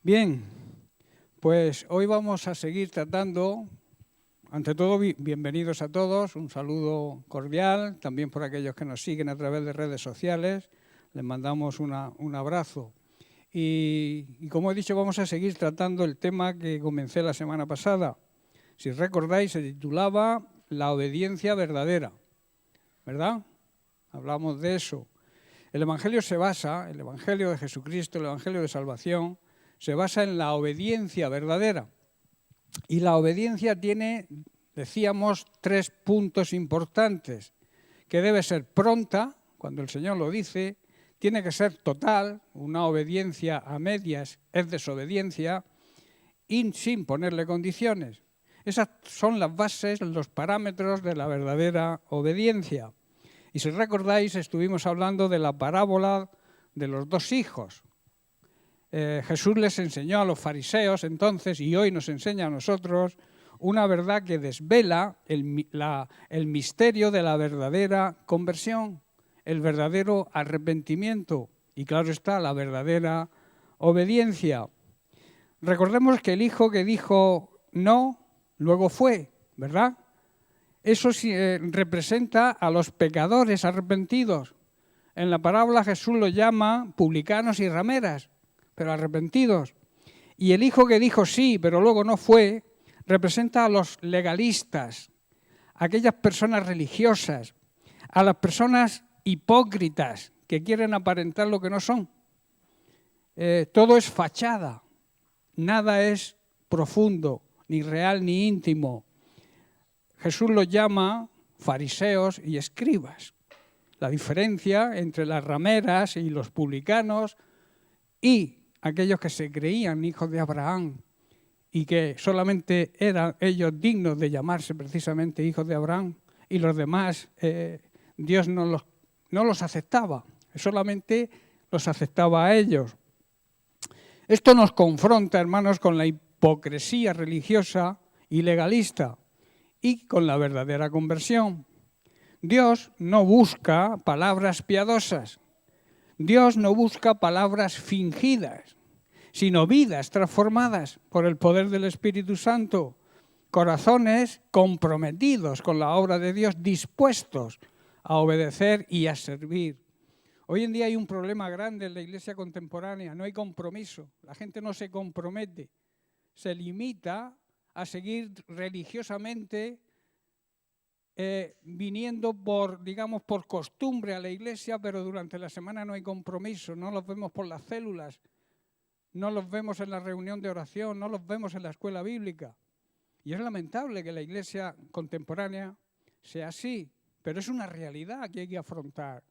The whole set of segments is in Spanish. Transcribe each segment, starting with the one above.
Bien, pues hoy vamos a seguir tratando, ante todo, bienvenidos a todos, un saludo cordial, también por aquellos que nos siguen a través de redes sociales, les mandamos un abrazo. Y como he dicho, vamos a seguir tratando el tema que comencé la semana pasada. Si recordáis, se titulaba La obediencia verdadera, ¿verdad? Hablamos de eso. El Evangelio el Evangelio de Jesucristo, el Evangelio de Salvación, se basa en la obediencia verdadera. Y la obediencia tiene, decíamos, 3 puntos importantes, que debe ser pronta, cuando el Señor lo dice, tiene que ser total, una obediencia a medias es desobediencia, y sin ponerle condiciones. Esas son las bases, los parámetros de la verdadera obediencia. Y si recordáis, estuvimos hablando de la parábola de los 2 hijos. Jesús les enseñó a los fariseos entonces, y hoy nos enseña a nosotros, una verdad que desvela el misterio de la verdadera conversión, el verdadero arrepentimiento y, claro está, la verdadera obediencia. Recordemos que el hijo que dijo no, luego fue, ¿verdad? Eso representa a los pecadores arrepentidos. En la parábola Jesús los llama publicanos y rameras, pero arrepentidos. Y el hijo que dijo sí, pero luego no fue, representa a los legalistas, a aquellas personas religiosas, a las personas hipócritas que quieren aparentar lo que no son. Todo es fachada, nada es profundo, ni real, ni íntimo. Jesús los llama fariseos y escribas. La diferencia entre las rameras y los publicanos y aquellos que se creían hijos de Abraham y que solamente eran ellos dignos de llamarse precisamente hijos de Abraham, y los demás Dios no los aceptaba, solamente los aceptaba a ellos. Esto nos confronta, hermanos, con la hipocresía religiosa y legalista y con la verdadera conversión. Dios no busca palabras piadosas, Dios no busca palabras fingidas, sino vidas transformadas por el poder del Espíritu Santo, corazones comprometidos con la obra de Dios, dispuestos a obedecer y a servir. Hoy en día hay un problema grande en la iglesia contemporánea, no hay compromiso, la gente no se compromete, se limita a seguir religiosamente viniendo por costumbre a la iglesia, pero durante la semana no hay compromiso, no los vemos por las células, no los vemos en la reunión de oración, no los vemos en la escuela bíblica. Y es lamentable que la iglesia contemporánea sea así, pero es una realidad que hay que afrontar.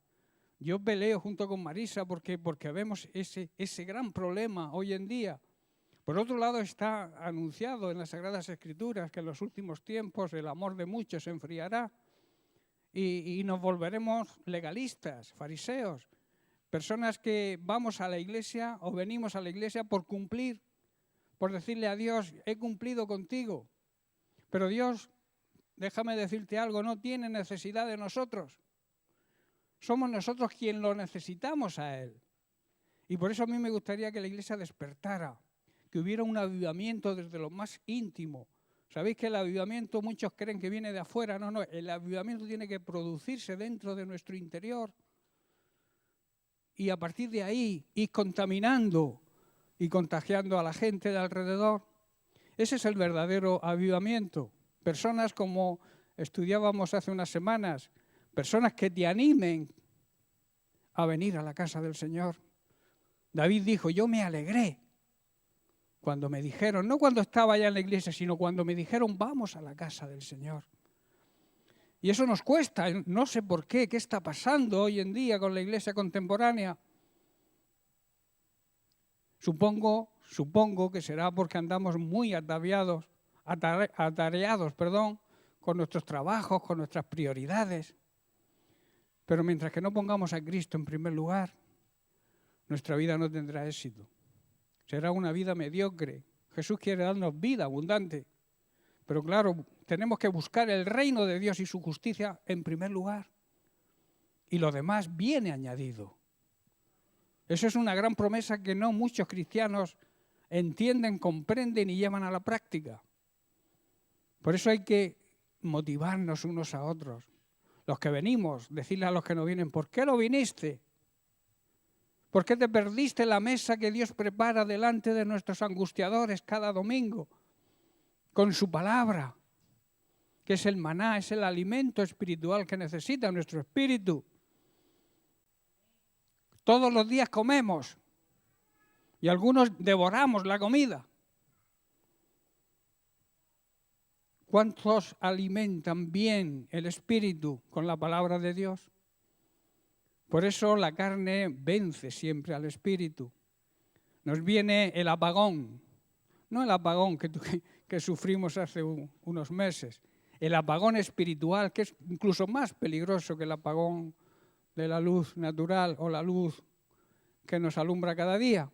Yo peleo junto con Marisa porque vemos ese gran problema hoy en día. Por otro lado, está anunciado en las Sagradas Escrituras que en los últimos tiempos el amor de muchos se enfriará y nos volveremos legalistas, fariseos, personas que vamos a la iglesia o venimos a la iglesia por cumplir, por decirle a Dios, he cumplido contigo. Pero Dios, déjame decirte algo, no tiene necesidad de nosotros. Somos nosotros quienes lo necesitamos a Él. Y por eso a mí me gustaría que la iglesia despertara, que hubiera un avivamiento desde lo más íntimo. Sabéis que el avivamiento muchos creen que viene de afuera. No, el avivamiento tiene que producirse dentro de nuestro interior. Y a partir de ahí ir contaminando y contagiando a la gente de alrededor. Ese es el verdadero avivamiento. Personas como estudiábamos hace unas semanas, personas que te animen a venir a la casa del Señor. David dijo, yo me alegré cuando me dijeron, no cuando estaba allá en la iglesia, sino cuando me dijeron, vamos a la casa del Señor. Y eso nos cuesta, no sé por qué está pasando hoy en día con la iglesia contemporánea. Supongo que será porque andamos muy atareados, con nuestros trabajos, con nuestras prioridades. Pero mientras que no pongamos a Cristo en primer lugar, nuestra vida no tendrá éxito. Será una vida mediocre. Jesús quiere darnos vida abundante. Pero claro, tenemos que buscar el reino de Dios y su justicia en primer lugar. Y lo demás viene añadido. Eso es una gran promesa que no muchos cristianos entienden, comprenden y llevan a la práctica. Por eso hay que motivarnos unos a otros. Los que venimos, decirle a los que no vienen, ¿por qué no viniste? ¿Por qué te perdiste la mesa que Dios prepara delante de nuestros angustiadores cada domingo? Con su palabra, que es el maná, es el alimento espiritual que necesita nuestro espíritu. Todos los días comemos y algunos devoramos la comida. ¿Cuántos alimentan bien el espíritu con la palabra de Dios? Por eso la carne vence siempre al espíritu. Nos viene el apagón, no el apagón que sufrimos hace unos meses, el apagón espiritual, que es incluso más peligroso que el apagón de la luz natural o la luz que nos alumbra cada día.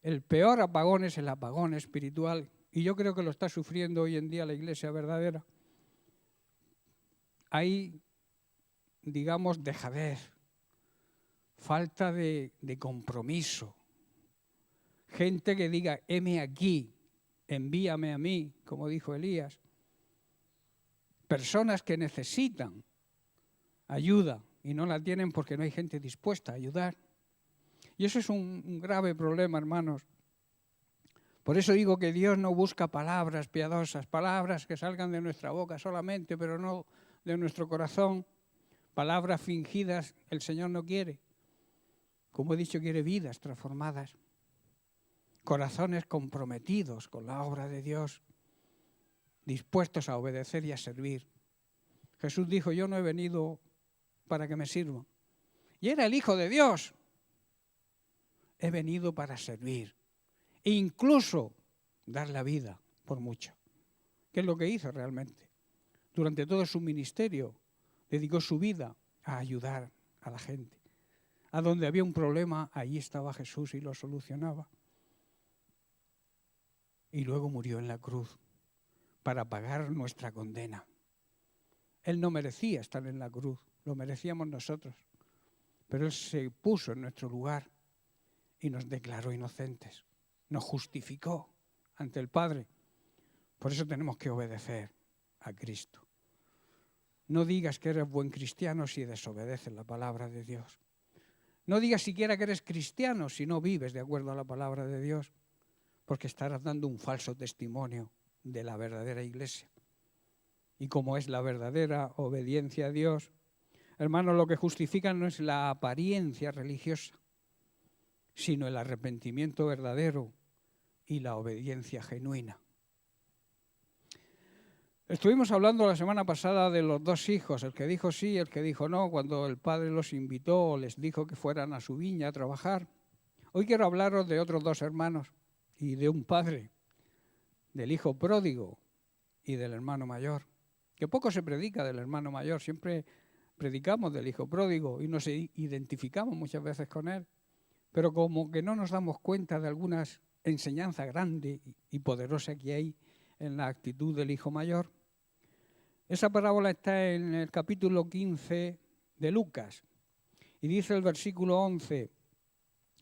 El peor apagón es el apagón espiritual, y yo creo que lo está sufriendo hoy en día la Iglesia verdadera. Hay, digamos, dejadez, falta de compromiso. Gente que diga, heme aquí, envíame a mí, como dijo Elías. Personas que necesitan ayuda y no la tienen porque no hay gente dispuesta a ayudar. Y eso es un grave problema, hermanos. Por eso digo que Dios no busca palabras piadosas, palabras que salgan de nuestra boca solamente, pero no de nuestro corazón. Palabras fingidas el Señor no quiere. Como he dicho, quiere vidas transformadas. Corazones comprometidos con la obra de Dios, dispuestos a obedecer y a servir. Jesús dijo, yo no he venido para que me sirvan. Y era el Hijo de Dios. He venido para servir. E incluso dar la vida por mucho. ¿Qué es lo que hizo realmente? Durante todo su ministerio dedicó su vida a ayudar a la gente. A donde había un problema, allí estaba Jesús y lo solucionaba. Y luego murió en la cruz para pagar nuestra condena. Él no merecía estar en la cruz, lo merecíamos nosotros. Pero Él se puso en nuestro lugar y nos declaró inocentes. Nos justificó ante el Padre. Por eso tenemos que obedecer a Cristo. No digas que eres buen cristiano si desobedeces la palabra de Dios. No digas siquiera que eres cristiano si no vives de acuerdo a la palabra de Dios, porque estarás dando un falso testimonio de la verdadera iglesia. Y como es la verdadera obediencia a Dios, hermanos, lo que justifica no es la apariencia religiosa, sino el arrepentimiento verdadero y la obediencia genuina. Estuvimos hablando la semana pasada de los dos hijos, el que dijo sí, el que dijo no, cuando el padre los invitó, les dijo que fueran a su viña a trabajar. Hoy quiero hablaros de otros dos hermanos y de un padre, del hijo pródigo y del hermano mayor. Que poco se predica del hermano mayor, siempre predicamos del hijo pródigo y nos identificamos muchas veces con él, pero como que no nos damos cuenta de algunas enseñanzas grandes y poderosas que hay en la actitud del hijo mayor. Esa parábola está en el capítulo 15 de Lucas y dice el versículo 11,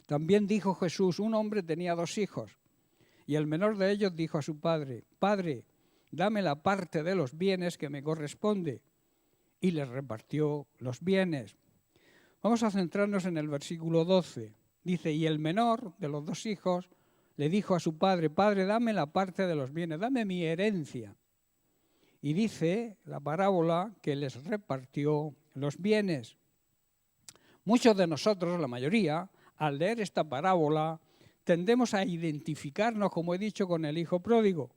también dijo Jesús, un hombre tenía dos hijos y el menor de ellos dijo a su padre, Padre, dame la parte de los bienes que me corresponde, y les repartió los bienes. Vamos a centrarnos en el versículo 12. Dice, y el menor de los dos hijos le dijo a su padre, Padre, dame la parte de los bienes, dame mi herencia. Y dice la parábola que les repartió los bienes. Muchos de nosotros, la mayoría, al leer esta parábola, tendemos a identificarnos, como he dicho, con el hijo pródigo.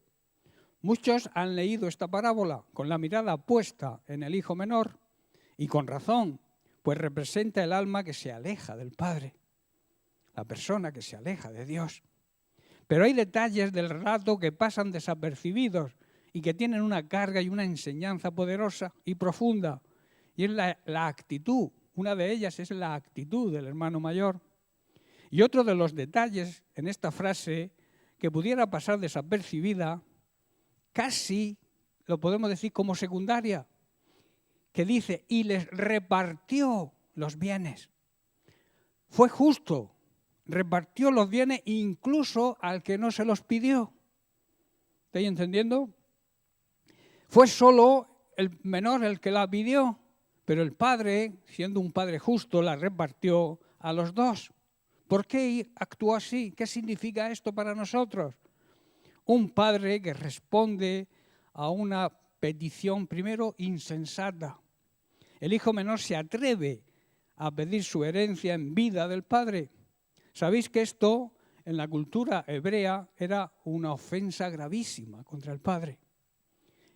Muchos han leído esta parábola con la mirada puesta en el hijo menor y con razón, pues representa el alma que se aleja del Padre, la persona que se aleja de Dios. Pero hay detalles del relato que pasan desapercibidos y que tienen una carga y una enseñanza poderosa y profunda. Y es la actitud, una de ellas es la actitud del hermano mayor. Y otro de los detalles en esta frase que pudiera pasar desapercibida, casi lo podemos decir como secundaria, que y les repartió los bienes. Fue justo repartió los bienes incluso al que no se los pidió. ¿Estáis entendiendo? Fue solo el menor el que la pidió, pero el padre, siendo un padre justo, la repartió a los dos. ¿Por qué actuó así? ¿Qué significa esto para nosotros? Un padre que responde a una petición, primero, insensata. El hijo menor se atreve a pedir su herencia en vida del padre. ¿Sabéis que esto, en la cultura hebrea, era una ofensa gravísima contra el padre?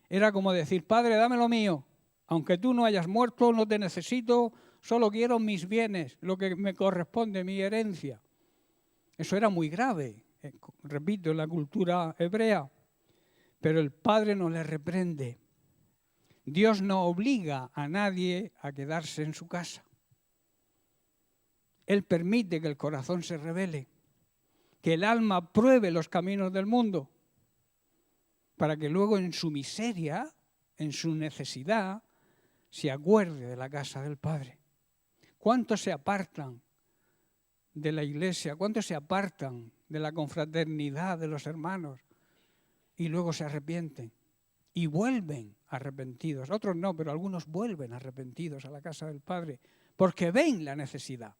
Era como decir, padre, dame lo mío. Aunque tú no hayas muerto, no te necesito, solo quiero mis bienes, lo que me corresponde, mi herencia. Eso era muy grave, repito, en la cultura hebrea. Pero el padre no le reprende. Dios no obliga a nadie a quedarse en su casa. Él permite que el corazón se rebele, que el alma pruebe los caminos del mundo, para que luego en su miseria, en su necesidad, se acuerde de la casa del Padre. ¿Cuántos se apartan de la iglesia? ¿Cuántos se apartan de la confraternidad de los hermanos? Y luego se arrepienten y vuelven arrepentidos. Otros no, pero algunos vuelven arrepentidos a la casa del Padre porque ven la necesidad.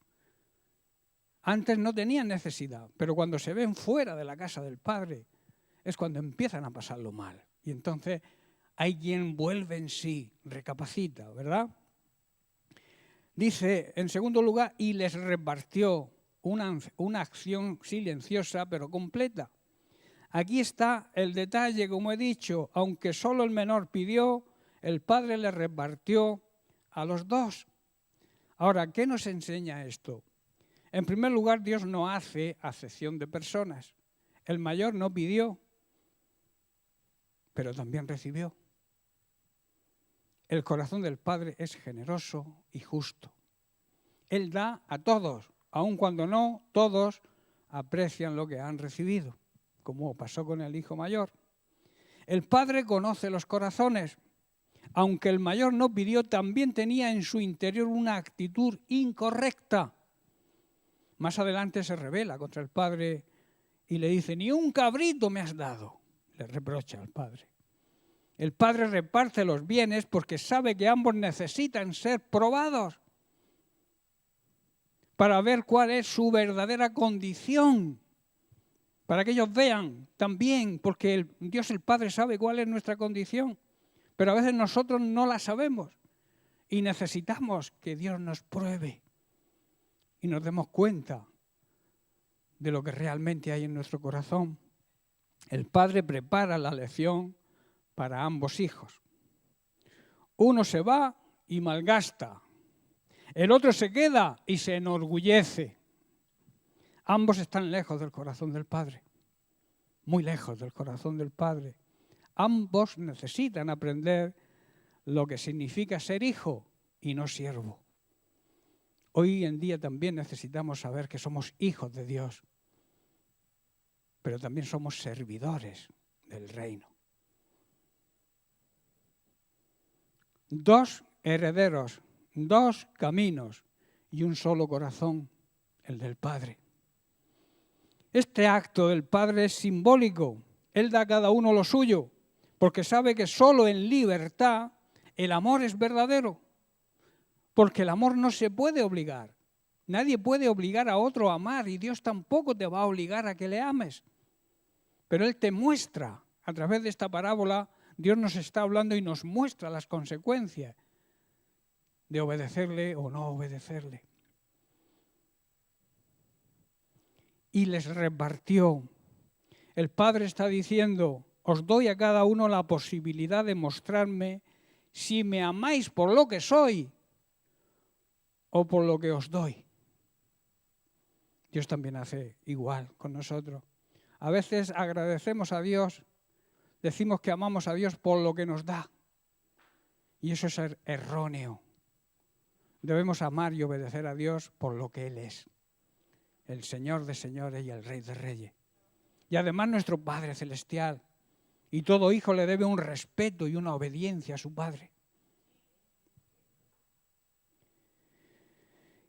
Antes no tenían necesidad, pero cuando se ven fuera de la casa del Padre es cuando empiezan a pasarlo mal. Y entonces hay quien vuelve en sí, recapacita, ¿verdad? Dice, en segundo lugar, y les repartió una acción silenciosa pero completa. Aquí está el detalle, como he dicho, aunque solo el menor pidió, el padre le repartió a los dos. Ahora, ¿qué nos enseña esto? En primer lugar, Dios no hace acepción de personas. El mayor no pidió, pero también recibió. El corazón del Padre es generoso y justo. Él da a todos, aun cuando no todos aprecian lo que han recibido, como pasó con el hijo mayor. El Padre conoce los corazones. Aunque el mayor no pidió, también tenía en su interior una actitud incorrecta. Más adelante se rebela contra el Padre y le dice, ni un cabrito me has dado, le reprocha al Padre. El Padre reparte los bienes porque sabe que ambos necesitan ser probados para ver cuál es su verdadera condición, para que ellos vean también, porque Dios el Padre sabe cuál es nuestra condición, pero a veces nosotros no la sabemos y necesitamos que Dios nos pruebe y nos demos cuenta de lo que realmente hay en nuestro corazón. El Padre prepara la lección para ambos hijos. Uno se va y malgasta. El otro se queda y se enorgullece. Ambos están lejos del corazón del Padre. Muy lejos del corazón del Padre. Ambos necesitan aprender lo que significa ser hijo y no siervo. Hoy en día también necesitamos saber que somos hijos de Dios, pero también somos servidores del reino. Dos herederos, dos caminos y un solo corazón, el del Padre. Este acto del Padre es simbólico. Él da a cada uno lo suyo, porque sabe que solo en libertad el amor es verdadero. Porque el amor no se puede obligar. Nadie puede obligar a otro a amar y Dios tampoco te va a obligar a que le ames. Pero Él te muestra, a través de esta parábola, Dios nos está hablando y nos muestra las consecuencias de obedecerle o no obedecerle. Y les repartió. El Padre está diciendo, os doy a cada uno la posibilidad de mostrarme si me amáis por lo que soy o por lo que os doy. Dios también hace igual con nosotros. A veces agradecemos a Dios, decimos que amamos a Dios por lo que nos da. Y eso es erróneo. Debemos amar y obedecer a Dios por lo que Él es. El Señor de señores y el Rey de reyes. Y además nuestro Padre celestial. Y todo hijo le debe un respeto y una obediencia a su Padre.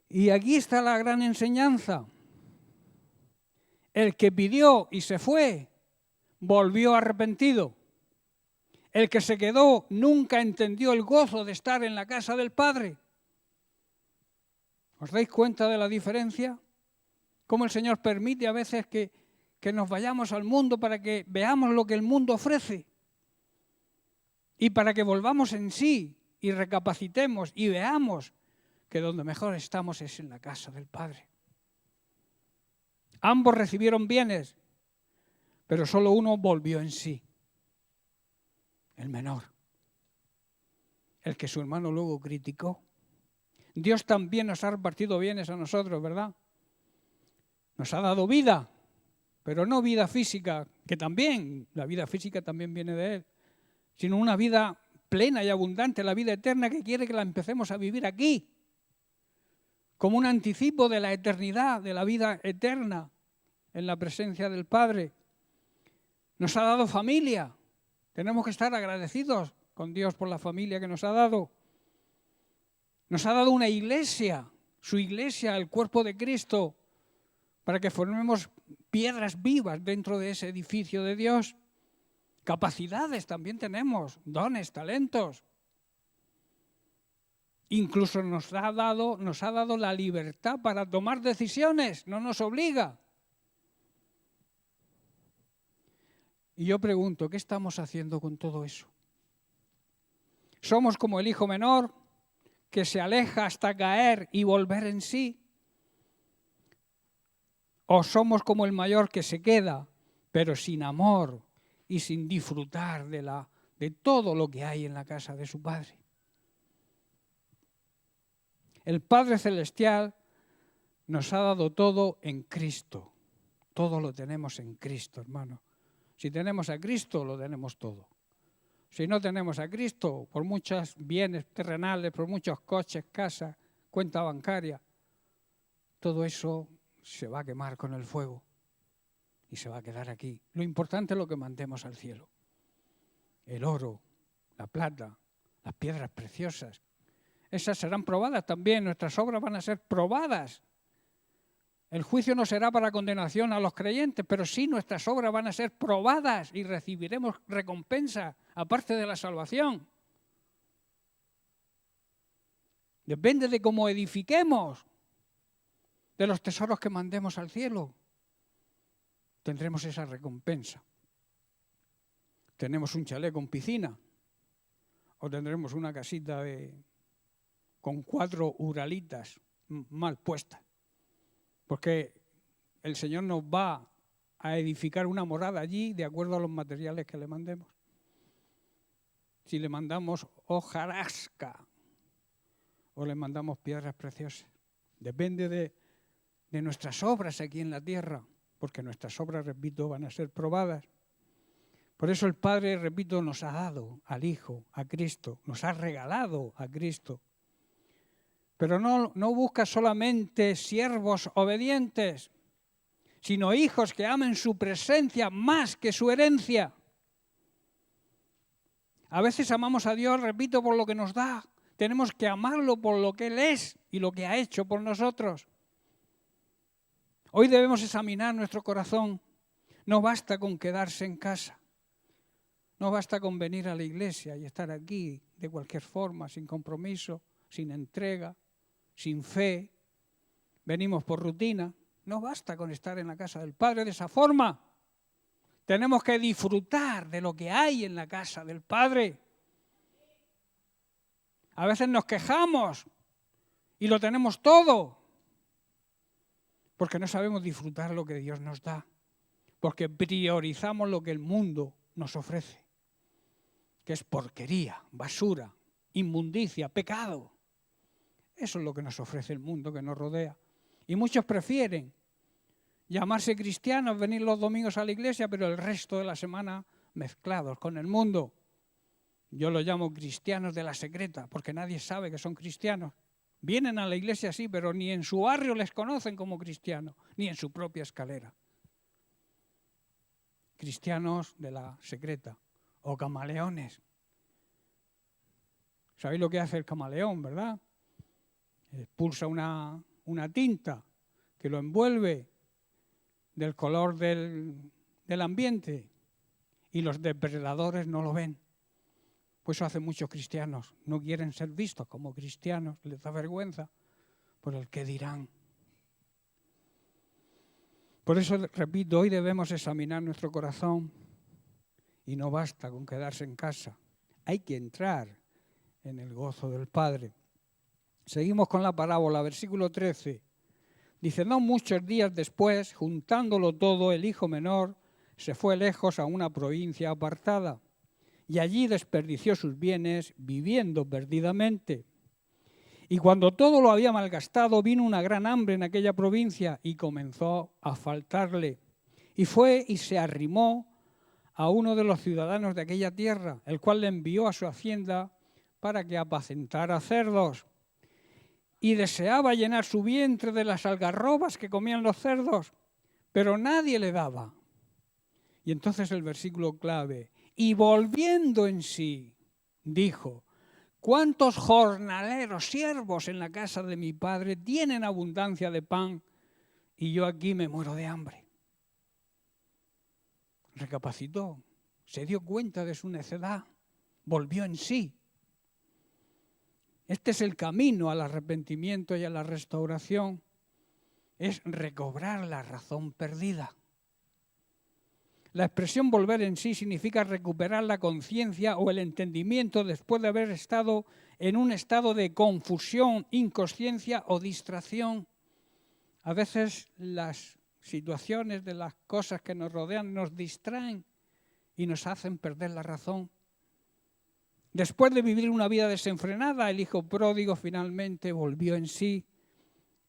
Y aquí está la gran enseñanza. El que pidió y se fue, volvió arrepentido. El que se quedó nunca entendió el gozo de estar en la casa del Padre. ¿Os dais cuenta de la diferencia? Cómo el Señor permite a veces que nos vayamos al mundo para que veamos lo que el mundo ofrece y para que volvamos en sí y recapacitemos y veamos que donde mejor estamos es en la casa del Padre. Ambos recibieron bienes, pero solo uno volvió en sí, el menor, el que su hermano luego criticó. Dios también nos ha repartido bienes a nosotros, ¿verdad? Nos ha dado vida, pero no vida física, que también, la vida física también viene de Él, sino una vida plena y abundante, la vida eterna que quiere que la empecemos a vivir aquí, como un anticipo de la eternidad, de la vida eterna en la presencia del Padre. Nos ha dado familia, tenemos que estar agradecidos con Dios por la familia que nos ha dado. Nos ha dado una iglesia, su iglesia, el cuerpo de Cristo, para que formemos piedras vivas dentro de ese edificio de Dios. Capacidades también tenemos, dones, talentos. Incluso nos ha dado la libertad para tomar decisiones, no nos obliga. Y yo pregunto, ¿qué estamos haciendo con todo eso? ¿Somos como el hijo menor que se aleja hasta caer y volver en sí? ¿O somos como el mayor que se queda, pero sin amor y sin disfrutar de todo lo que hay en la casa de su Padre? El Padre Celestial nos ha dado todo en Cristo. Todo lo tenemos en Cristo, hermano. Si tenemos a Cristo, lo tenemos todo. Si no tenemos a Cristo, por muchos bienes terrenales, por muchos coches, casas, cuenta bancaria, todo eso se va a quemar con el fuego y se va a quedar aquí. Lo importante es lo que mandemos al cielo. El oro, la plata, las piedras preciosas. Esas serán probadas también, nuestras obras van a ser probadas. El juicio no será para condenación a los creyentes, pero sí nuestras obras van a ser probadas y recibiremos recompensa, aparte de la salvación. Depende de cómo edifiquemos, de los tesoros que mandemos al cielo, tendremos esa recompensa. Tenemos un chalet con piscina o tendremos una casita con 4 uralitas mal puestas. Porque el Señor nos va a edificar una morada allí de acuerdo a los materiales que le mandemos. Si le mandamos hojarasca o le mandamos piedras preciosas. Depende de nuestras obras aquí en la tierra, porque nuestras obras, repito, van a ser probadas. Por eso el Padre, repito, nos ha dado al Hijo, a Cristo, nos ha regalado a Cristo. Pero no busca solamente siervos obedientes, sino hijos que amen su presencia más que su herencia. A veces amamos a Dios, repito, por lo que nos da. Tenemos que amarlo por lo que Él es y lo que ha hecho por nosotros. Hoy debemos examinar nuestro corazón. No basta con quedarse en casa. No basta con venir a la iglesia y estar aquí de cualquier forma, sin compromiso, sin entrega, sin fe. Venimos por rutina. No basta con estar en la casa del Padre de esa forma. Tenemos que disfrutar de lo que hay en la casa del Padre. A veces nos quejamos y lo tenemos todo, porque no sabemos disfrutar lo que Dios nos da, porque priorizamos lo que el mundo nos ofrece, que es porquería, basura, inmundicia, pecado. Eso es lo que nos ofrece el mundo que nos rodea. Y muchos prefieren llamarse cristianos, venir los domingos a la iglesia, pero el resto de la semana mezclados con el mundo. Yo los llamo cristianos de la secreta, porque nadie sabe que son cristianos. Vienen a la iglesia sí, pero ni en su barrio les conocen como cristianos, ni en su propia escalera. Cristianos de la secreta o camaleones. ¿Sabéis lo que hace el camaleón, verdad? Expulsa una tinta que lo envuelve del color del ambiente y los depredadores no lo ven. Pues eso hacen muchos cristianos. No quieren ser vistos como cristianos, les da vergüenza por el que dirán. Por eso, repito, hoy debemos examinar nuestro corazón y no basta con quedarse en casa. Hay que entrar en el gozo del Padre. Seguimos con la parábola, versículo 13. Dice, no muchos días después, juntándolo todo, el hijo menor se fue lejos a una provincia apartada y allí desperdició sus bienes viviendo perdidamente. Y cuando todo lo había malgastado, vino una gran hambre en aquella provincia y comenzó a faltarle. Y fue y se arrimó a uno de los ciudadanos de aquella tierra, el cual le envió a su hacienda para que apacentara cerdos. Y deseaba llenar su vientre de las algarrobas que comían los cerdos, pero nadie le daba. Y entonces el versículo clave, y volviendo en sí, dijo, ¿cuántos jornaleros, siervos en la casa de mi padre tienen abundancia de pan y yo aquí me muero de hambre? Recapacitó, se dio cuenta de su necedad, volvió en sí. Este es el camino al arrepentimiento y a la restauración, es recobrar la razón perdida. La expresión volver en sí significa recuperar la conciencia o el entendimiento después de haber estado en un estado de confusión, inconsciencia o distracción. A veces las situaciones de las cosas que nos rodean nos distraen y nos hacen perder la razón. Después de vivir una vida desenfrenada, el hijo pródigo finalmente volvió en sí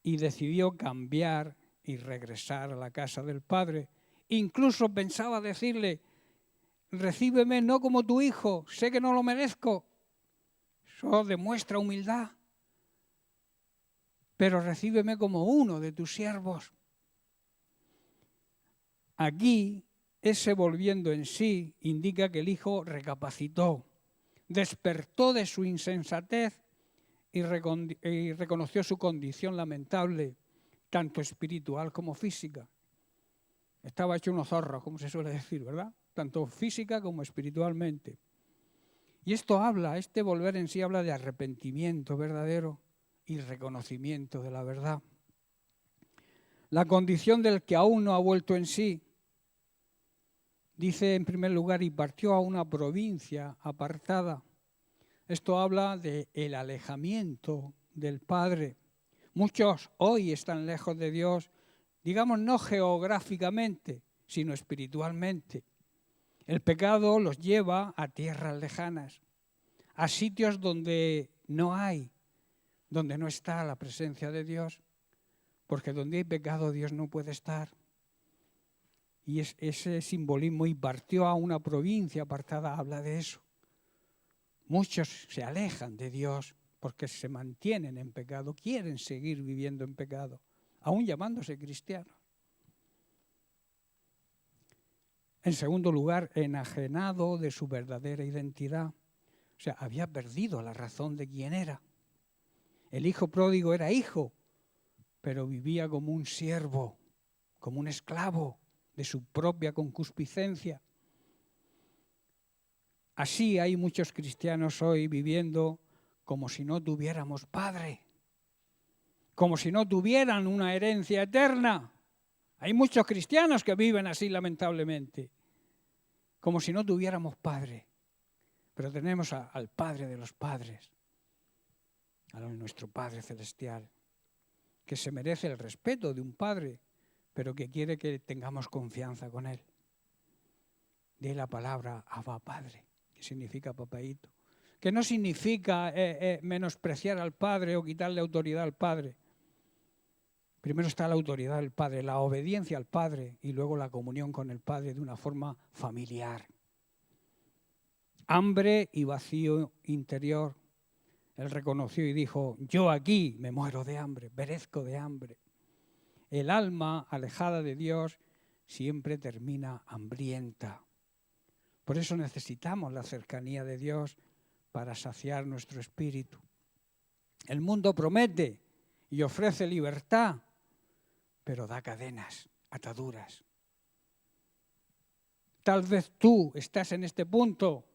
y decidió cambiar y regresar a la casa del padre. Incluso pensaba decirle, recíbeme no como tu hijo, sé que no lo merezco. Eso demuestra humildad. Pero recíbeme como uno de tus siervos. Aquí, ese volviendo en sí indica que el hijo recapacitó, despertó de su insensatez y reconoció su condición lamentable, tanto espiritual como física. Estaba hecho unos zorros, como se suele decir, ¿verdad? Tanto física como espiritualmente. Y esto habla, este volver en sí habla de arrepentimiento verdadero y reconocimiento de la verdad. La condición del que aún no ha vuelto en sí, dice en primer lugar, y partió a una provincia apartada. Esto habla del alejamiento del Padre. Muchos hoy están lejos de Dios, digamos no geográficamente, sino espiritualmente. El pecado los lleva a tierras lejanas, a sitios donde no está la presencia de Dios, porque donde hay pecado Dios no puede estar. Y ese simbolismo, y partió a una provincia apartada, habla de eso. Muchos se alejan de Dios porque se mantienen en pecado, quieren seguir viviendo en pecado, aún llamándose cristianos. En segundo lugar, enajenado de su verdadera identidad. O sea, había perdido la razón de quién era. El hijo pródigo era hijo, pero vivía como un siervo, como un esclavo de su propia concupiscencia. Así hay muchos cristianos hoy viviendo como si no tuviéramos padre, como si no tuvieran una herencia eterna. Hay muchos cristianos que viven así, lamentablemente, como si no tuviéramos padre. Pero tenemos al Padre de los padres, a nuestro Padre celestial, que se merece el respeto de un padre, pero que quiere que tengamos confianza con él. De la palabra Abba Padre, que significa papaíto, que no significa menospreciar al Padre o quitarle autoridad al Padre. Primero está la autoridad del Padre, la obediencia al Padre y luego la comunión con el Padre de una forma familiar. Hambre y vacío interior. Él reconoció y dijo, yo aquí me muero de hambre, perezco de hambre. El alma alejada de Dios siempre termina hambrienta. Por eso necesitamos la cercanía de Dios para saciar nuestro espíritu. El mundo promete y ofrece libertad, pero da cadenas. ataduras. Tal vez tú estás en este punto,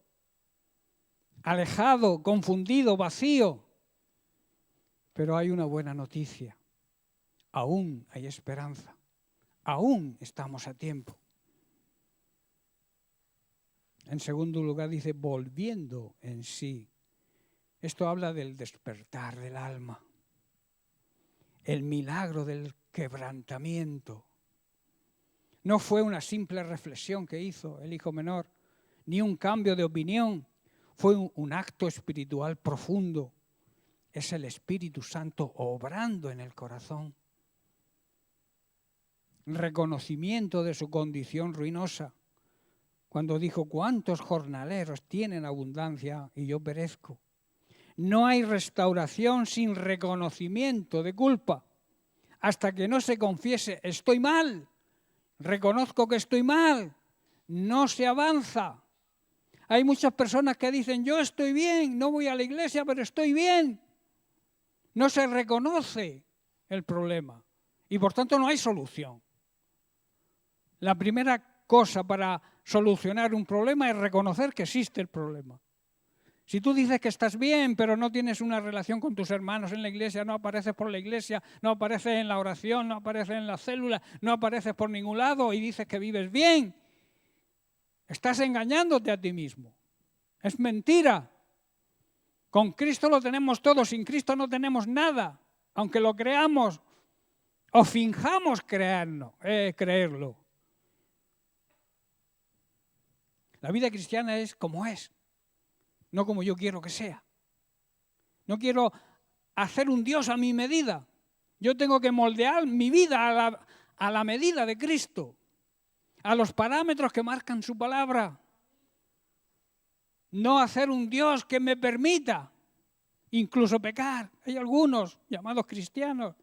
alejado, confundido, vacío. Pero hay una buena noticia. Aún hay esperanza. Aún estamos a tiempo. En segundo lugar dice, volviendo en sí. Esto habla del despertar del alma. El milagro del quebrantamiento. No fue una simple reflexión que hizo el hijo menor, ni un cambio de opinión. Fue un acto espiritual profundo. Es el Espíritu Santo obrando en el corazón. Reconocimiento de su condición ruinosa. Cuando dijo, ¿cuántos jornaleros tienen abundancia y yo perezco? No hay restauración sin reconocimiento de culpa. Hasta que no se confiese, estoy mal, reconozco que estoy mal, no se avanza. Hay muchas personas que dicen, yo estoy bien, no voy a la iglesia, pero estoy bien. No se reconoce el problema y por tanto no hay solución. La primera cosa para solucionar un problema es reconocer que existe el problema. Si tú dices que estás bien, pero no tienes una relación con tus hermanos en la iglesia, no apareces por la iglesia, no apareces en la oración, no apareces en la célula, no apareces por ningún lado y dices que vives bien, estás engañándote a ti mismo. Es mentira. Con Cristo lo tenemos todo, sin Cristo no tenemos nada, aunque lo creamos o finjamos creerlo. La vida cristiana es como es, no como yo quiero que sea. No quiero hacer un Dios a mi medida. Yo tengo que moldear mi vida a la medida de Cristo, a los parámetros que marcan su palabra. No hacer un Dios que me permita incluso pecar. Hay algunos llamados cristianos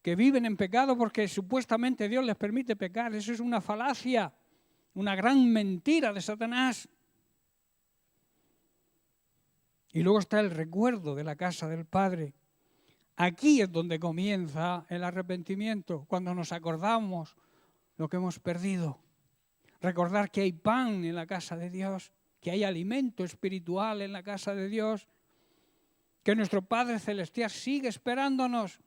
que viven en pecado porque supuestamente Dios les permite pecar. Eso es una falacia, una gran mentira de Satanás. Y luego está el recuerdo de la casa del Padre. Aquí es donde comienza el arrepentimiento, cuando nos acordamos lo que hemos perdido. Recordar que hay pan en la casa de Dios, que hay alimento espiritual en la casa de Dios, que nuestro Padre Celestial sigue esperándonos.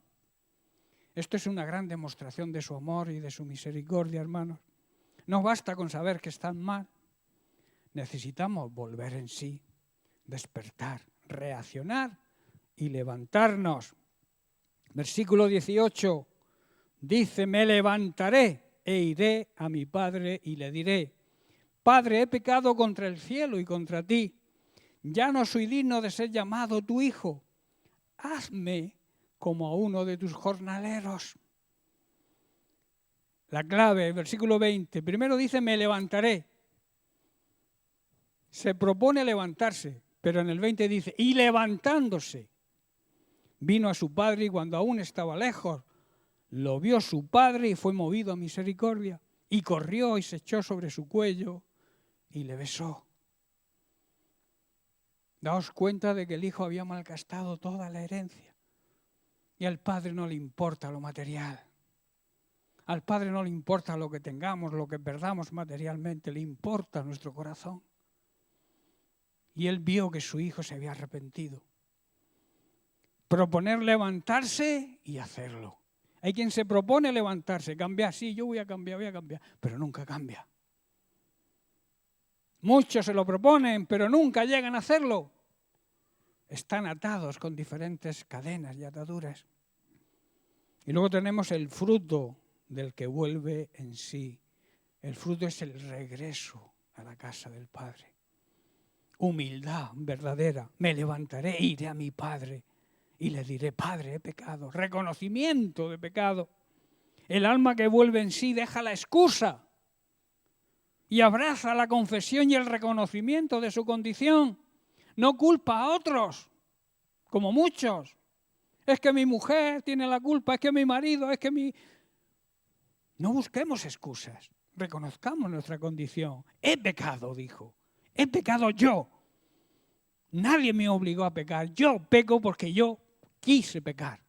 Esto es una gran demostración de su amor y de su misericordia, hermanos. No basta con saber que están mal. Necesitamos volver en sí, despertar, reaccionar y levantarnos. Versículo 18 dice, me levantaré e iré a mi padre y le diré, Padre, he pecado contra el cielo y contra ti. Ya no soy digno de ser llamado tu hijo. Hazme como a uno de tus jornaleros. La clave, versículo 20, primero dice, me levantaré. Se propone levantarse, pero en el 20 dice, y levantándose, vino a su padre y cuando aún estaba lejos, lo vio su padre y fue movido a misericordia. Y corrió y se echó sobre su cuello y le besó. Daos cuenta de que el hijo había malgastado toda la herencia. Y al padre no le importa lo material. Al padre no le importa lo que tengamos, lo que perdamos materialmente, le importa nuestro corazón. Y él vio que su hijo se había arrepentido. Proponer levantarse y hacerlo. Hay quien se propone levantarse, cambiar, sí, yo voy a cambiar, pero nunca cambia. Muchos se lo proponen, pero nunca llegan a hacerlo. Están atados con diferentes cadenas y ataduras. Y luego tenemos el fruto del que vuelve en sí. El fruto es el regreso a la casa del Padre. Humildad verdadera. Me levantaré, iré a mi Padre y le diré, Padre, he pecado. Reconocimiento de pecado. El alma que vuelve en sí deja la excusa y abraza la confesión y el reconocimiento de su condición. No culpa a otros, como muchos. Es que mi mujer tiene la culpa, es que mi marido, es que mi... No busquemos excusas, reconozcamos nuestra condición. He pecado, dijo. He pecado yo. Nadie me obligó a pecar. Yo peco porque yo quise pecar.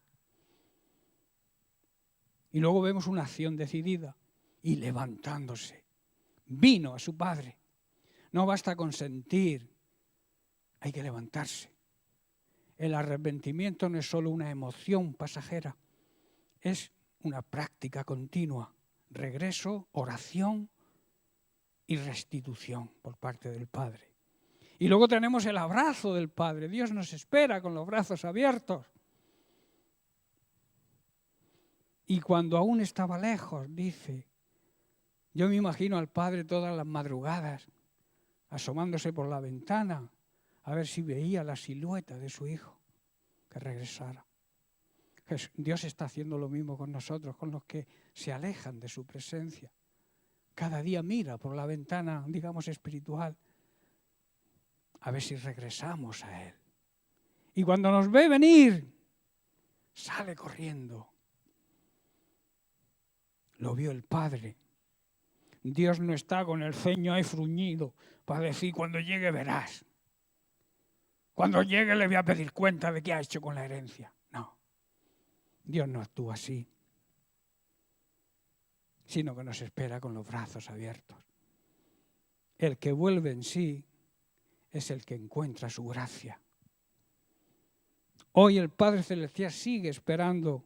Y luego vemos una acción decidida y levantándose. Vino a su padre. No basta con sentir, hay que levantarse. El arrepentimiento no es solo una emoción pasajera, es una práctica continua. Regreso, oración y restitución por parte del Padre. Y luego tenemos el abrazo del Padre. Dios nos espera con los brazos abiertos. Y cuando aún estaba lejos, dice, yo me imagino al Padre todas las madrugadas, asomándose por la ventana, a ver si veía la silueta de su Hijo que regresara. Dios está haciendo lo mismo con nosotros, con los que se alejan de su presencia. Cada día mira por la ventana, digamos, espiritual, a ver si regresamos a Él. Y cuando nos ve venir, sale corriendo. Lo vio el Padre. Dios no está con el ceño ahí fruñido para decir, cuando llegue verás. Cuando llegue le voy a pedir cuenta de qué ha hecho con la herencia. No, Dios no actúa así, sino que nos espera con los brazos abiertos. El que vuelve en sí es el que encuentra su gracia. Hoy el Padre Celestial sigue esperando,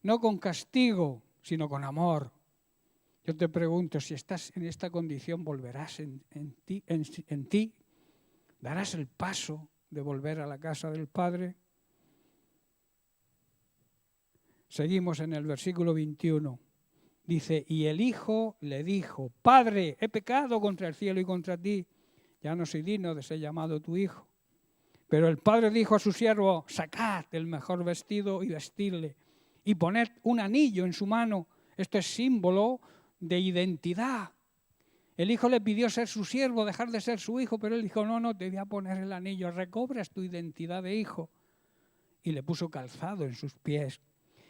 no con castigo, sino con amor. Yo te pregunto, si estás en esta condición, ¿volverás en ti? ¿Darás el paso de volver a la casa del Padre? Seguimos en el versículo 21. Dice, y el Hijo le dijo, Padre, he pecado contra el cielo y contra ti. Ya no soy digno de ser llamado tu hijo. Pero el Padre dijo a su siervo, sacad el mejor vestido y vestidle, y poned un anillo en su mano. Esto es símbolo de identidad. El Hijo le pidió ser su siervo, dejar de ser su hijo, pero él dijo, no, te voy a poner el anillo, recobras tu identidad de hijo. Y le puso calzado en sus pies.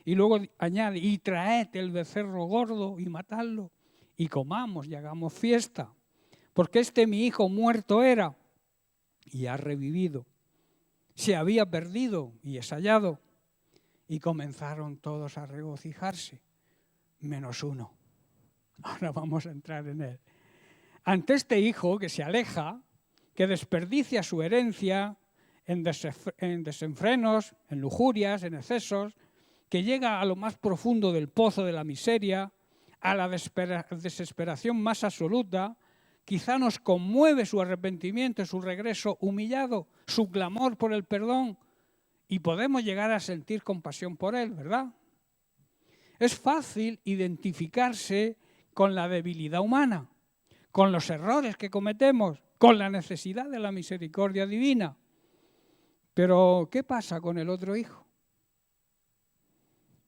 Y luego añade, y traed el becerro gordo y matadlo, y comamos y hagamos fiesta. Porque mi hijo muerto era y ha revivido. Se había perdido y es hallado. Y comenzaron todos a regocijarse, menos uno. Ahora vamos a entrar en él. Ante este hijo que se aleja, que desperdicia su herencia en desenfrenos, en lujurias, en excesos, que llega a lo más profundo del pozo de la miseria, a la desesperación más absoluta, quizá nos conmueve su arrepentimiento, su regreso humillado, su clamor por el perdón, y podemos llegar a sentir compasión por él, ¿verdad? Es fácil identificarse con la debilidad humana, con los errores que cometemos, con la necesidad de la misericordia divina. Pero, ¿qué pasa con el otro hijo?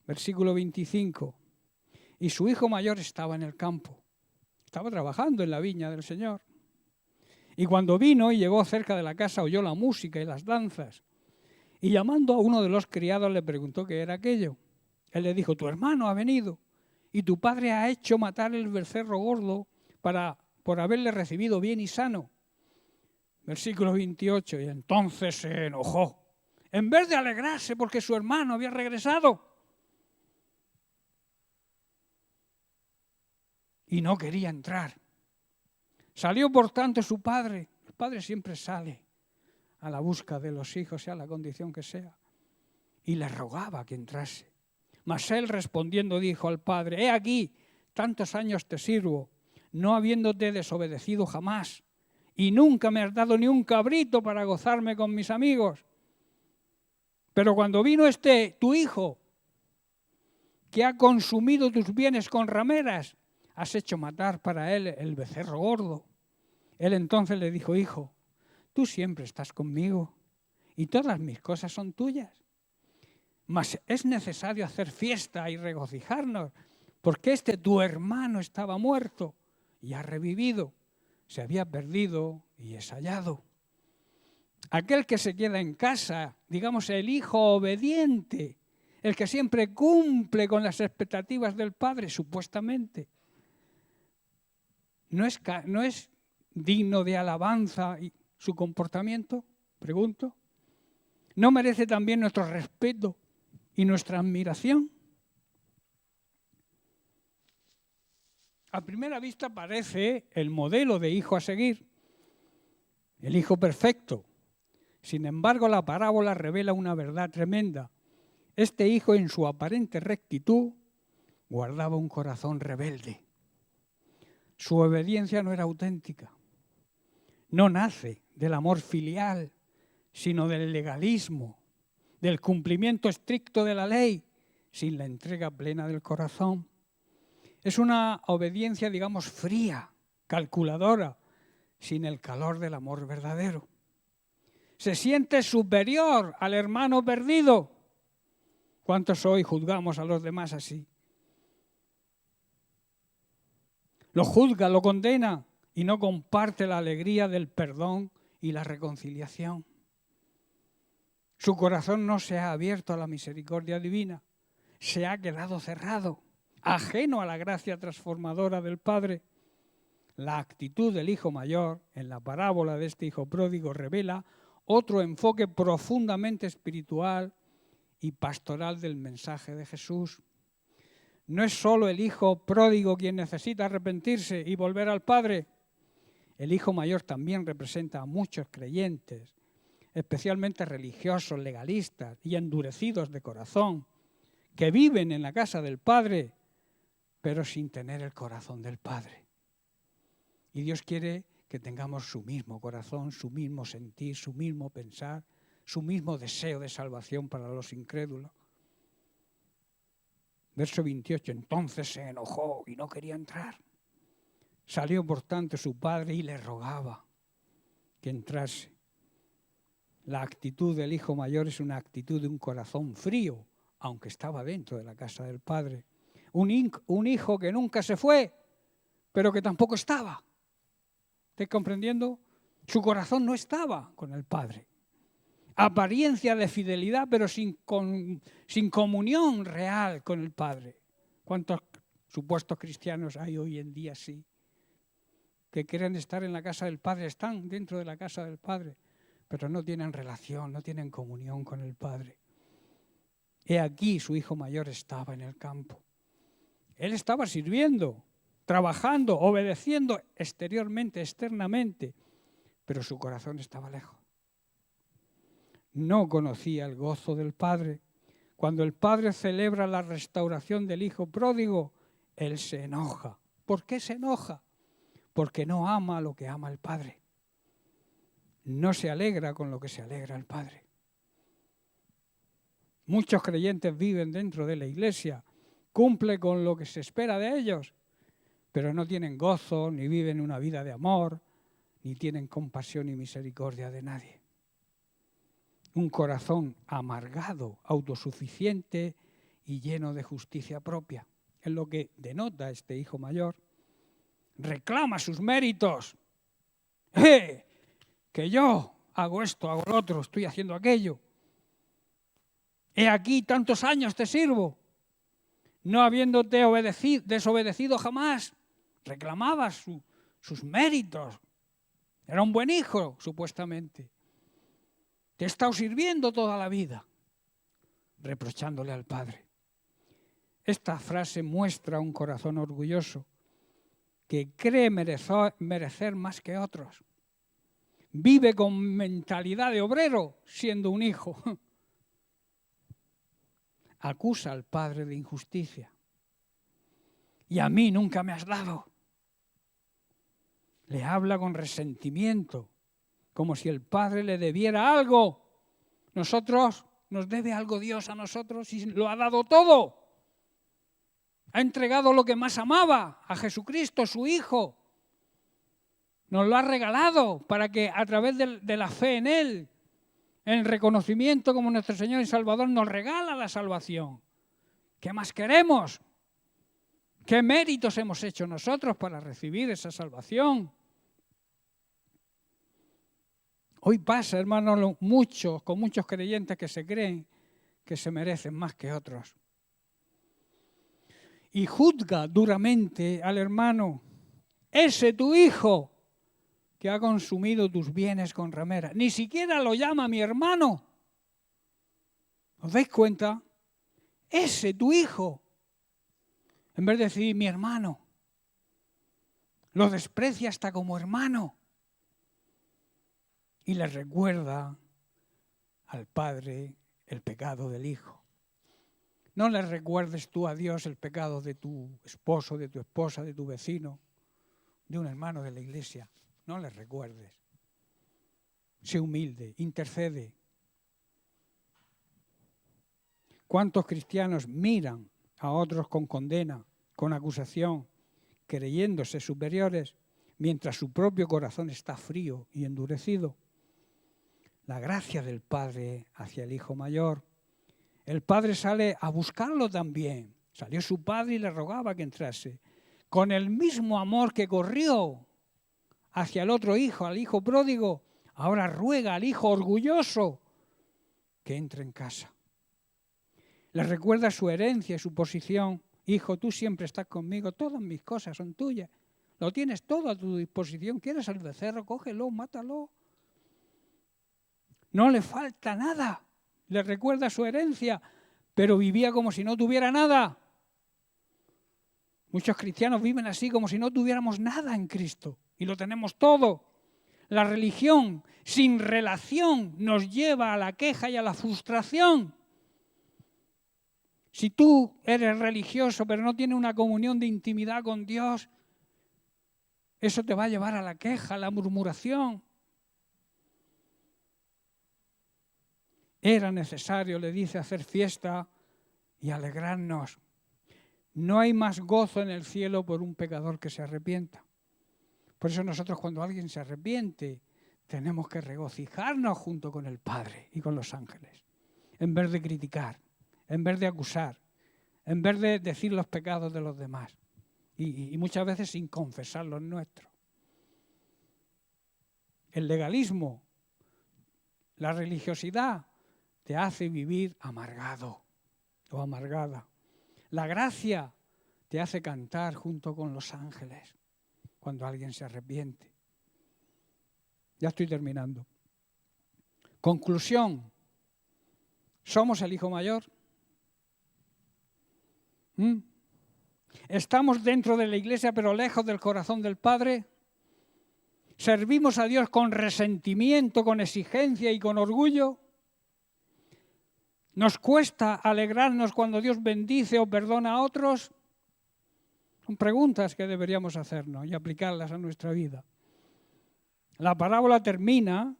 Versículo 25. Y su hijo mayor estaba en el campo. Estaba trabajando en la viña del Señor. Y cuando vino y llegó cerca de la casa, oyó la música y las danzas. Y llamando a uno de los criados le preguntó qué era aquello. Él le dijo, tu hermano ha venido y tu padre ha hecho matar el becerro gordo por haberle recibido bien y sano. Versículo 28. Y entonces se enojó. En vez de alegrarse porque su hermano había regresado. Y no quería entrar. Salió por tanto su padre. El padre siempre sale a la busca de los hijos, sea la condición que sea. Y le rogaba que entrase. Mas él respondiendo dijo al padre, he aquí, tantos años te sirvo, no habiéndote desobedecido jamás, y nunca me has dado ni un cabrito para gozarme con mis amigos. Pero cuando vino tu hijo, que ha consumido tus bienes con rameras, has hecho matar para él el becerro gordo. Él entonces le dijo, hijo, tú siempre estás conmigo y todas mis cosas son tuyas. Mas es necesario hacer fiesta y regocijarnos, porque tu hermano estaba muerto y ha revivido, se había perdido y es hallado. Aquel que se queda en casa, digamos el hijo obediente, el que siempre cumple con las expectativas del padre, supuestamente, ¿no es digno de alabanza su comportamiento? Pregunto. ¿No merece también nuestro respeto y nuestra admiración? A primera vista parece el modelo de hijo a seguir, el hijo perfecto. Sin embargo, la parábola revela una verdad tremenda. Este hijo, en su aparente rectitud, guardaba un corazón rebelde. Su obediencia no era auténtica. No nace del amor filial, sino del legalismo, del cumplimiento estricto de la ley, sin la entrega plena del corazón. Es una obediencia, digamos, fría, calculadora, sin el calor del amor verdadero. Se siente superior al hermano perdido. ¿Cuántos hoy juzgamos a los demás así? Lo juzga, lo condena y no comparte la alegría del perdón y la reconciliación. Su corazón no se ha abierto a la misericordia divina, se ha quedado cerrado, ajeno a la gracia transformadora del Padre. La actitud del hijo mayor en la parábola de este hijo pródigo revela otro enfoque profundamente espiritual y pastoral del mensaje de Jesús. No es solo el hijo pródigo quien necesita arrepentirse y volver al Padre. El hijo mayor también representa a muchos creyentes, especialmente religiosos, legalistas y endurecidos de corazón, que viven en la casa del Padre, pero sin tener el corazón del Padre. Y Dios quiere que tengamos su mismo corazón, su mismo sentir, su mismo pensar, su mismo deseo de salvación para los incrédulos. Verso 28, entonces se enojó y no quería entrar. Salió por tanto su padre y le rogaba que entrase. La actitud del hijo mayor es una actitud de un corazón frío, aunque estaba dentro de la casa del Padre. Un hijo que nunca se fue, pero que tampoco estaba. ¿Estás comprendiendo? Su corazón no estaba con el Padre. Apariencia de fidelidad, pero sin comunión real con el Padre. ¿Cuántos supuestos cristianos hay hoy en día así? Que quieren estar en la casa del Padre, están dentro de la casa del Padre, pero no tienen relación, no tienen comunión con el Padre. He aquí su hijo mayor estaba en el campo. Él estaba sirviendo, trabajando, obedeciendo exteriormente, externamente, pero su corazón estaba lejos. No conocía el gozo del Padre. Cuando el Padre celebra la restauración del hijo pródigo, él se enoja. ¿Por qué se enoja? Porque no ama lo que ama el Padre. No se alegra con lo que se alegra el Padre. Muchos creyentes viven dentro de la iglesia, cumplen con lo que se espera de ellos, pero no tienen gozo, ni viven una vida de amor, ni tienen compasión y misericordia de nadie. Un corazón amargado, autosuficiente y lleno de justicia propia. Es lo que denota este hijo mayor. Reclama sus méritos. Que yo hago esto, hago lo otro, estoy haciendo aquello. He aquí tantos años te sirvo. No habiéndote desobedecido jamás, reclamaba sus méritos. Era un buen hijo, supuestamente. Te he estado sirviendo toda la vida, reprochándole al Padre. Esta frase muestra un corazón orgulloso que cree merecer más que otros. Vive con mentalidad de obrero siendo un hijo. Acusa al Padre de injusticia. Y a mí nunca me has dado. Le habla con resentimiento, como si el Padre le debiera algo. Nos debe algo Dios a nosotros y lo ha dado todo. Ha entregado lo que más amaba, a Jesucristo, su Hijo. Nos lo ha regalado para que a través de la fe en Él, en el reconocimiento como nuestro Señor y Salvador, nos regala la salvación. ¿Qué más queremos? ¿Qué méritos hemos hecho nosotros para recibir esa salvación? Hoy pasa, hermanos, con muchos creyentes que se creen que se merecen más que otros. Y juzga duramente al hermano, ese tu hijo que ha consumido tus bienes con ramera. Ni siquiera lo llama mi hermano. ¿Os dais cuenta? Ese tu hijo. En vez de decir mi hermano. lo desprecia hasta como hermano y le recuerda al Padre el pecado del Hijo. No le recuerdes tú a Dios el pecado de tu esposo, de tu esposa, de tu vecino, de un hermano de la iglesia. No le recuerdes. Sé humilde, intercede. ¿Cuántos cristianos miran a otros con condena, con acusación, creyéndose superiores, mientras su propio corazón está frío y endurecido? La gracia del Padre hacia el Hijo mayor. El Padre sale a buscarlo también. Salió su Padre y le rogaba que entrase. Con el mismo amor que corrió hacia el otro hijo, al hijo pródigo, ahora ruega al hijo orgulloso que entre en casa. Le recuerda su herencia y su posición. Hijo, tú siempre estás conmigo, todas mis cosas son tuyas. Lo tienes todo a tu disposición. ¿Quieres el becerro? Cógelo, mátalo. No le falta nada. Le recuerda su herencia, pero vivía como si no tuviera nada. Muchos cristianos viven así, como si no tuviéramos nada en Cristo, y lo tenemos todo. La religión sin relación nos lleva a la queja y a la frustración. Si tú eres religioso, pero no tienes una comunión de intimidad con Dios, eso te va a llevar a la queja, a la murmuración. Era necesario, le dice, hacer fiesta y alegrarnos. No hay más gozo en el cielo por un pecador que se arrepienta. Por eso nosotros cuando alguien se arrepiente tenemos que regocijarnos junto con el Padre y con los ángeles. En vez de criticar, en vez de acusar, en vez de decir los pecados de los demás. Y muchas veces sin confesar los nuestros. El legalismo, la religiosidad, te hace vivir amargado o amargada. La gracia te hace cantar junto con los ángeles cuando alguien se arrepiente. Ya estoy terminando. Conclusión. ¿Somos el hijo mayor? ¿Estamos dentro de la iglesia pero lejos del corazón del Padre? ¿Servimos a Dios con resentimiento, con exigencia y con orgullo? ¿Nos cuesta alegrarnos cuando Dios bendice o perdona a otros? Son preguntas que deberíamos hacernos y aplicarlas a nuestra vida. La parábola termina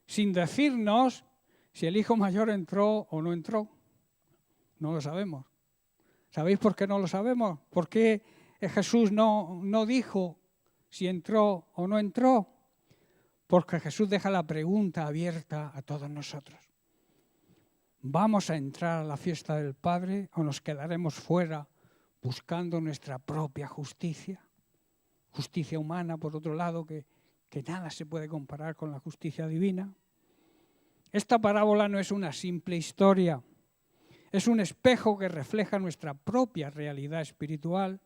sin decirnos si el hijo mayor entró o no entró. No lo sabemos. ¿Sabéis por qué no lo sabemos? ¿Por qué Jesús no dijo si entró o no entró? Porque Jesús deja la pregunta abierta a todos nosotros. ¿Vamos a entrar a la fiesta del Padre o nos quedaremos fuera buscando nuestra propia justicia? Justicia humana, por otro lado, que nada se puede comparar con la justicia divina. Esta parábola no es una simple historia, es un espejo que refleja nuestra propia realidad espiritual.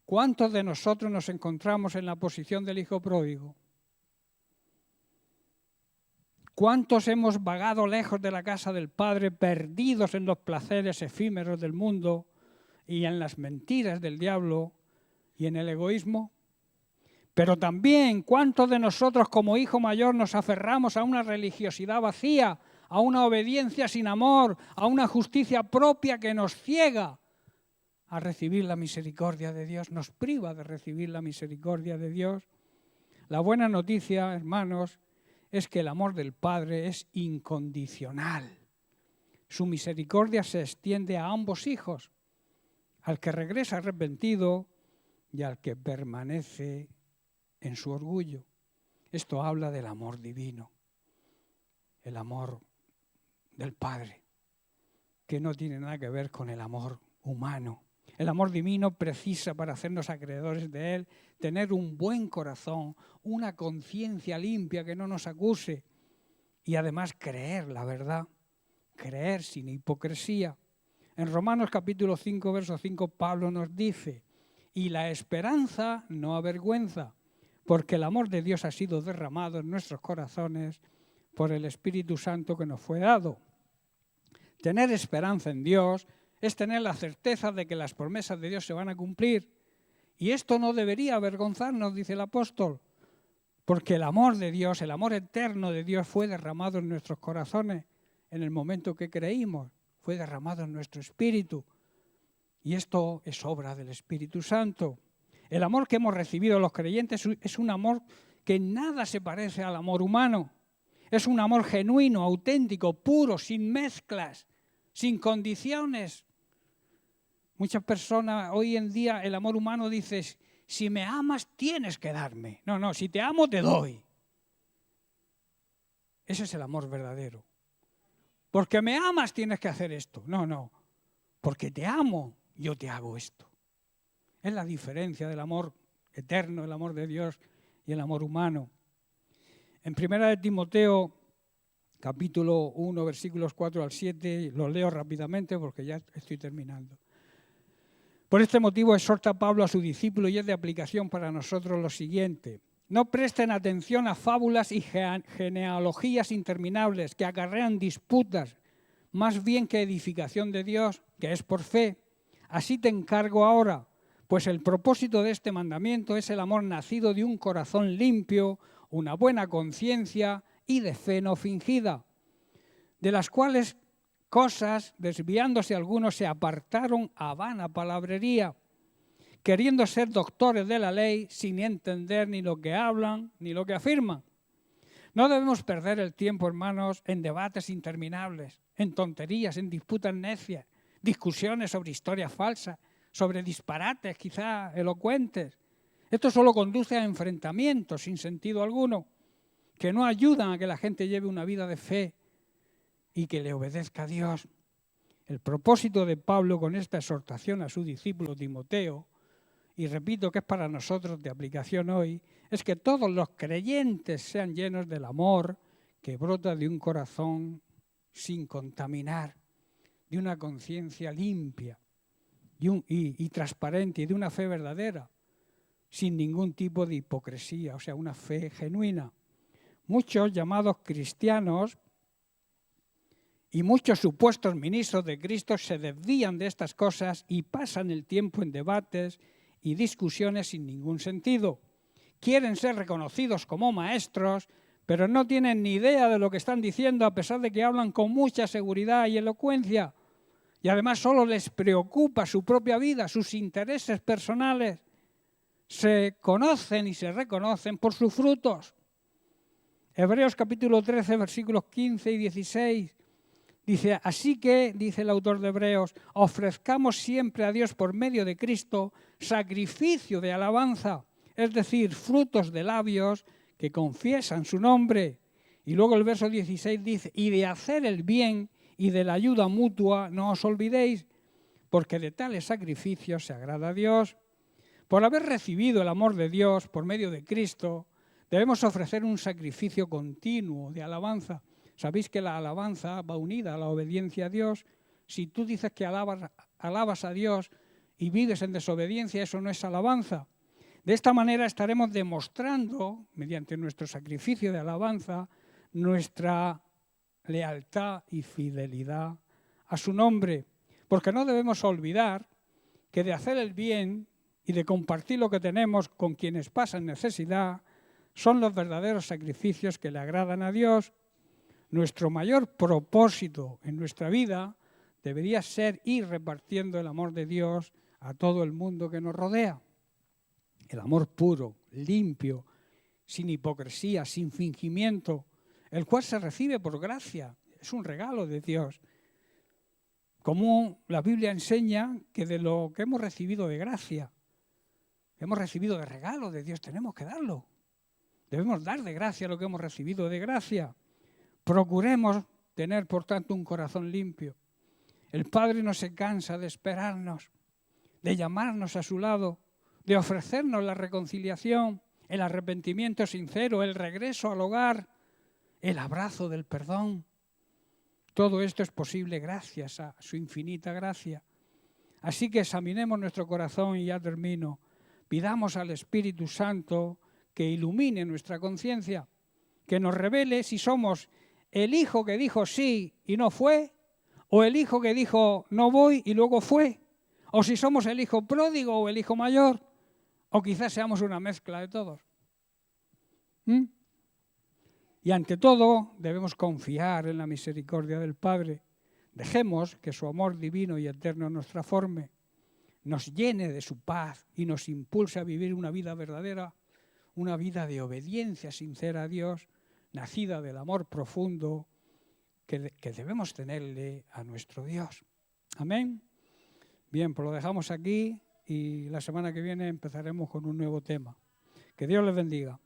¿Cuántos de nosotros nos encontramos en la posición del hijo pródigo? ¿Cuántos hemos vagado lejos de la casa del Padre, perdidos en los placeres efímeros del mundo y en las mentiras del diablo y en el egoísmo? Pero también, ¿cuántos de nosotros como hijo mayor nos aferramos a una religiosidad vacía, a una obediencia sin amor, a una justicia propia que nos ciega a recibir la misericordia de Dios, nos priva de recibir la misericordia de Dios? La buena noticia, hermanos, es que el amor del Padre es incondicional. Su misericordia se extiende a ambos hijos, al que regresa arrepentido y al que permanece en su orgullo. Esto habla del amor divino, el amor del Padre, que no tiene nada que ver con el amor humano. El amor divino precisa, para hacernos acreedores de Él, tener un buen corazón, una conciencia limpia que no nos acuse y además creer la verdad, creer sin hipocresía. En Romanos capítulo 5, verso 5, Pablo nos dice: y la esperanza no avergüenza, porque el amor de Dios ha sido derramado en nuestros corazones por el Espíritu Santo que nos fue dado. Tener esperanza en Dios es tener la certeza de que las promesas de Dios se van a cumplir Y esto no debería avergonzarnos, dice el apóstol, porque el amor de Dios, el amor eterno de Dios fue derramado en nuestros corazones en el momento que creímos, fue derramado en nuestro espíritu. Y esto es obra del Espíritu Santo. El amor que hemos recibido los creyentes es un amor que en nada se parece al amor humano. Es un amor genuino, auténtico, puro, sin mezclas, sin condiciones. Muchas personas hoy en día el amor humano dice, si me amas tienes que darme. No, si te amo te doy. Ese es el amor verdadero. Porque me amas tienes que hacer esto. No, porque te amo yo te hago esto. Es la diferencia del amor eterno, el amor de Dios y el amor humano. En 1 Timoteo, capítulo 1, versículos 4 al 7, los leo rápidamente porque ya estoy terminando. Por este motivo exhorta Pablo a su discípulo y es de aplicación para nosotros lo siguiente. No presten atención a fábulas y genealogías interminables que acarrean disputas, más bien que edificación de Dios, que es por fe. Así te encargo ahora, pues el propósito de este mandamiento es el amor nacido de un corazón limpio, una buena conciencia y de fe no fingida, de las cuales cosas, desviándose algunos, se apartaron a vana palabrería, queriendo ser doctores de la ley sin entender ni lo que hablan ni lo que afirman. No debemos perder el tiempo, hermanos, en debates interminables, en tonterías, en disputas necias, discusiones sobre historias falsas, sobre disparates quizá elocuentes. Esto solo conduce a enfrentamientos sin sentido alguno, que no ayudan a que la gente lleve una vida de fe y que le obedezca a Dios. El propósito de Pablo con esta exhortación a su discípulo Timoteo, y repito que es para nosotros de aplicación hoy, es que todos los creyentes sean llenos del amor que brota de un corazón sin contaminar, de una conciencia limpia y transparente y de una fe verdadera, sin ningún tipo de hipocresía, o sea, una fe genuina. Muchos llamados cristianos y muchos supuestos ministros de Cristo se desvían de estas cosas y pasan el tiempo en debates y discusiones sin ningún sentido. Quieren ser reconocidos como maestros, pero no tienen ni idea de lo que están diciendo a pesar de que hablan con mucha seguridad y elocuencia. Y además solo les preocupa su propia vida, sus intereses personales. Se conocen y se reconocen por sus frutos. Hebreos capítulo 13, versículos 15 y 16. Dice, así que, dice el autor de Hebreos, ofrezcamos siempre a Dios por medio de Cristo sacrificio de alabanza, es decir, frutos de labios que confiesan su nombre. Y luego el verso 16 dice, y de hacer el bien y de la ayuda mutua no os olvidéis, porque de tales sacrificios se agrada a Dios. Por haber recibido el amor de Dios por medio de Cristo, debemos ofrecer un sacrificio continuo de alabanza. Sabéis que la alabanza va unida a la obediencia a Dios. Si tú dices que alabas a Dios y vives en desobediencia, eso no es alabanza. De esta manera estaremos demostrando, mediante nuestro sacrificio de alabanza, nuestra lealtad y fidelidad a su nombre. Porque no debemos olvidar que de hacer el bien y de compartir lo que tenemos con quienes pasan necesidad son los verdaderos sacrificios que le agradan a Dios. Nuestro mayor propósito en nuestra vida debería ser ir repartiendo el amor de Dios a todo el mundo que nos rodea. El amor puro, limpio, sin hipocresía, sin fingimiento, el cual se recibe por gracia, es un regalo de Dios. Como la Biblia enseña que de lo que hemos recibido de gracia, hemos recibido de regalo de Dios, tenemos que darlo. Debemos dar de gracia lo que hemos recibido de gracia. Procuremos tener, por tanto, un corazón limpio. El Padre no se cansa de esperarnos, de llamarnos a su lado, de ofrecernos la reconciliación, el arrepentimiento sincero, el regreso al hogar, el abrazo del perdón. Todo esto es posible gracias a su infinita gracia. Así que examinemos nuestro corazón y ya termino. Pidamos al Espíritu Santo que ilumine nuestra conciencia, que nos revele si somos el hijo que dijo sí y no fue, o el hijo que dijo no voy y luego fue, o si somos el hijo pródigo o el hijo mayor. O quizás seamos una mezcla de todos. ¿Mm? Y ante todo debemos confiar en la misericordia del Padre. Dejemos que su amor divino y eterno nos transforme, nos llene de su paz y nos impulse a vivir una vida verdadera, una vida de obediencia sincera a Dios, nacida del amor profundo que debemos tenerle a nuestro Dios. Amén. Bien, pues lo dejamos aquí y la semana que viene empezaremos con un nuevo tema. Que Dios les bendiga.